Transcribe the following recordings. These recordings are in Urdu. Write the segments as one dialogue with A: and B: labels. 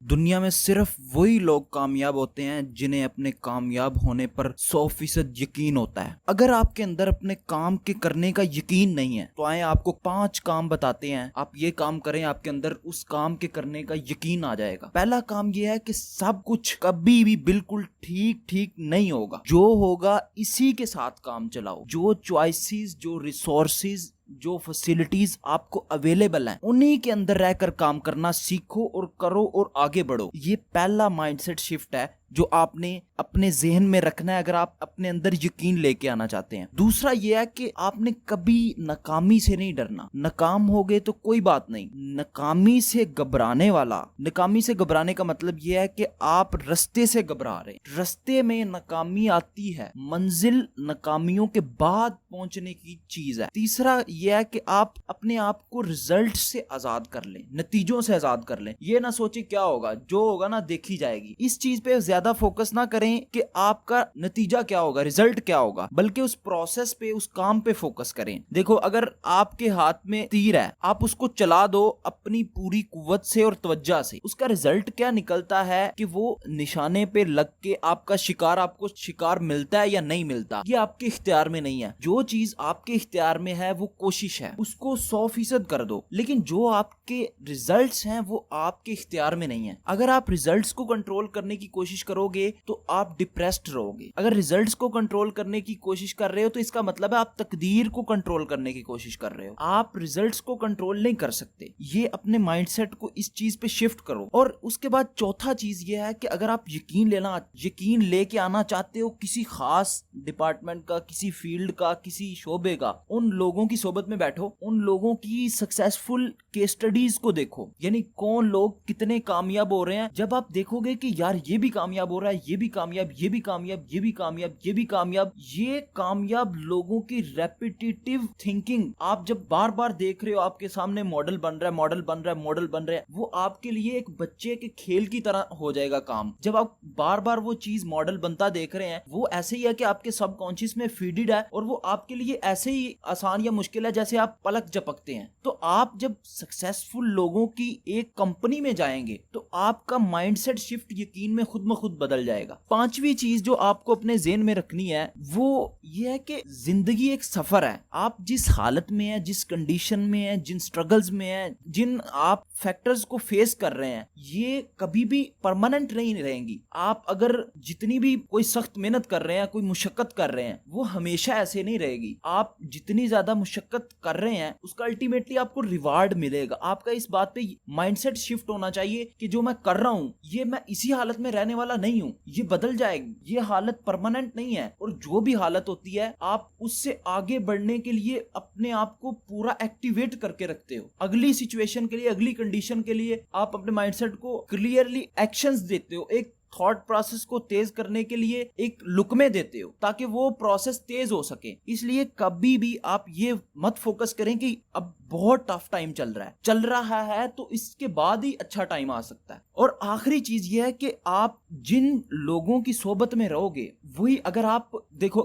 A: دنیا میں صرف وہی لوگ کامیاب ہوتے ہیں جنہیں اپنے کامیاب ہونے پر 100% یقین ہوتا ہے۔ اگر آپ کے اندر اپنے کام کے کرنے کا یقین نہیں ہے تو آئیں آپ کو 5 کام بتاتے ہیں، آپ یہ کام کریں، آپ کے اندر اس کام کے کرنے کا یقین آ جائے گا۔ پہلا کام یہ ہے کہ سب کچھ کبھی بھی بالکل ٹھیک نہیں ہوگا، جو ہوگا اسی کے ساتھ کام چلاؤ۔ جو چوائسز، جو ریسورسز، جو فیسلٹیز آپ کو اویلیبل ہیں انہی کے اندر رہ کر کام کرنا سیکھو اور کرو اور آگے بڑھو۔ یہ پہلا مائنڈ سیٹ شفٹ ہے جو آپ نے اپنے ذہن میں رکھنا ہے اگر آپ اپنے اندر یقین لے کے آنا چاہتے ہیں۔ دوسرا یہ ہے کہ آپ نے کبھی ناکامی سے نہیں ڈرنا۔ ناکام ہو گئے تو کوئی بات نہیں، ناکامی سے گھبرانے کا مطلب یہ ہے کہ آپ رستے سے گھبرا رہے ہیں۔ رستے میں ناکامی آتی ہے، منزل ناکامیوں کے بعد پہنچنے کی چیز ہے۔ تیسرا یہ ہے کہ آپ اپنے آپ کو رزلٹ سے آزاد کر لیں، نتیجوں سے آزاد کر لیں۔ یہ نہ سوچیں کیا ہوگا، جو ہوگا نا دیکھی جائے گی۔ اس چیز پہ زیادہ فوکس نہ کریں کہ آپ کا نتیجہ کیا ہوگا، رزلٹ کیا ہوگا، بلکہ اس پروسیس پہ، اس کام پہ فوکس کریں۔ دیکھو، اگر آپ کے ہاتھ میں تیر ہے، آپ اس کو چلا دو اپنی پوری قوت سے اور توجہ سے، اس کا رزلٹ کیا نکلتا ہے کہ وہ نشانے پہ لگ کے آپ کا شکار، آپ کو شکار ملتا ہے یا نہیں ملتا، یہ آپ کے اختیار میں نہیں ہے۔ جو چیز آپ کے اختیار میں ہے وہ کوشش ہے، اس کو 100% کر دو، لیکن جو آپ کے ریزلٹس ہیں وہ آپ کے اختیار میں نہیں ہے۔ اگر آپ ریزلٹس کو کنٹرول کرنے کی کوشش کرو گے تو آپ ڈپریسڈ رہو گے۔ اگر ریزلٹس کو کنٹرول کرنے کی کوشش کر رہے ہو تو اس کا مطلب ہے آپ تقدیر کو کنٹرول کرنے کی کوشش کر رہے ہو۔ آپ ریزلٹس کو کنٹرول نہیں کر سکتے۔ یہ اپنے مائنڈ سیٹ کو اس چیز پہ شفٹ کرو۔ اور اس کے بعد چوتھا چیز یہ ہے کہ اگر آپ یقین لے کے آنا چاہتے ہو کسی خاص ڈپارٹمنٹ کا، کسی فیلڈ کا، کسی شعبے کا، ان لوگوں کی صحبت میں بیٹھو، ان لوگوں کی سکسیسفل کیس اسٹڈیز کو دیکھو، یعنی کون لوگ کتنے کامیاب ہو رہے ہیں۔ جب آپ دیکھو گے کہ یار یہ بھی کامیاب ہو رہا ہے، یہ بھی کامیاب، یہ بھی کامیاب، یہ بھی کامیاب، یہ بھی کامیاب، یہ کامیاب لوگوں کی ریپیٹیٹیو تھنکنگ آپ جب بار بار دیکھ رہے ہو، آپ کے سامنے ماڈل بن رہا ہے، وہ آپ کے لیے ایک بچے کے کھیل کی طرح ہو جائے گا کام۔ جب آپ بار بار وہ چیز ماڈل بنتا دیکھ رہے ہیں، وہ ایسے ہی ہے کہ آپ کے سب کانشیس میں فیڈڈ ہے اور وہ آپ کے لیے ایسے ہی آسان یا مشکل ہے جیسے آپ پلک جھپکتے ہیں۔ تو آپ جب سکسیسفل لوگوں کی ایک کمپنی میں جائیں گے تو آپ کا مائنڈ سیٹ شفٹ یقین میں خود بخود بدل جائے گا۔ پانچویں چیز جو آپ کو اپنے ذہن میں رکھنی ہے وہ یہ ہے کہ زندگی ایک سفر ہے۔ آپ جس حالت میں ہیں، جس کنڈیشن میں ہیں، جن سٹرگلز میں ہیں، جن آپ فیکٹرز کو فیس کر رہے ہیں، یہ کبھی بھی پرماننٹ نہیں رہیں گی۔ آپ اگر جتنی بھی کوئی سخت محنت کر رہے ہیں، کوئی مشقت کر رہے ہیں، وہ ہمیشہ ایسے نہیں رہے گی۔ آپ جتنی زیادہ مشقت کر رہے ہیں اس کا الٹیمیٹلی آپ کو ریوارڈ ملے گا۔ آپ کا اس بات پہ مائنڈ سیٹ شفٹ ہونا چاہیے کہ جو میں کر رہا ہوں یہ میں اسی حالت میں رہنے والا نہیں ہوں، یہ بدل جائے گی، یہ حالت پرماننٹ نہیں ہے۔ اور جو بھی حالت ہوتی ہے آپ اس سے آگے بڑھنے کے لیے اپنے آپ کو پورا ایکٹیویٹ کر کے رکھتے ہو۔ اگلی سچویشن کے لیے، اگلی کنڈیشن کے لیے آپ اپنے مائنڈ سیٹ کو کلیئرلی ایکشنز دیتے ہو، ایک تھاٹ پروسیس کو تیز کرنے کے لیے ایک لکمے دیتے ہو تاکہ وہ پروسیس تیز ہو سکے۔ اس لیے کبھی بھی آپ یہ مت فوکس کریں کہ اب بہت ٹف ٹائم چل رہا ہے تو اس کے بعد ہی اچھا ٹائم آ سکتا ہے۔ اور آخری چیز یہ ہے کہ آپ جن لوگوں کی صحبت میں رہو گے وہی، اگر آپ دیکھو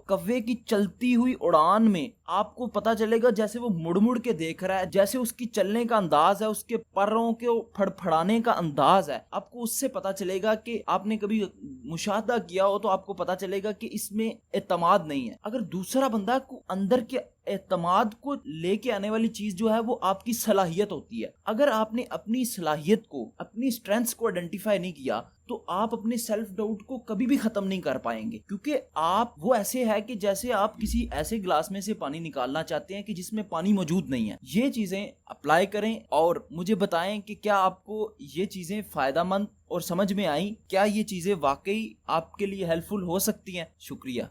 A: کوے کی چلتی ہوئی اڑان میں آپ کو پتا چلے گا جیسے وہ مڑ کے دیکھ رہا ہے، جیسے اس کی چلنے کا انداز ہے، اس کے پروں کے پھڑپھڑانے کا انداز ہے، آپ کو اس سے پتا چلے گا کہ آپ نے کبھی مشاہدہ کیا ہو تو آپ کو پتا چلے گا کہ اس میں اعتماد نہیں ہے۔ اگر دوسرا بندہ کو اندر کے اعتماد کو لے کے آنے والی چیز جو ہے وہ آپ کی صلاحیت ہوتی ہے۔ اگر آپ نے اپنی صلاحیت کو، اپنی اسٹرینتھس کو آئیڈینٹیفائی نہیں کیا تو آپ اپنے سیلف ڈاؤٹ کو کبھی بھی ختم نہیں کر پائیں گے، کیونکہ آپ وہ ایسے ہے کہ جیسے آپ کسی ایسے گلاس میں سے پانی نکالنا چاہتے ہیں کہ جس میں پانی موجود نہیں ہے۔ یہ چیزیں اپلائی کریں اور مجھے بتائیں کہ کیا آپ کو یہ چیزیں فائدہ مند اور سمجھ میں آئیں، کیا یہ چیزیں واقعی آپ کے لیے ہیلپ فل ہو سکتی ہیں۔ شکریہ۔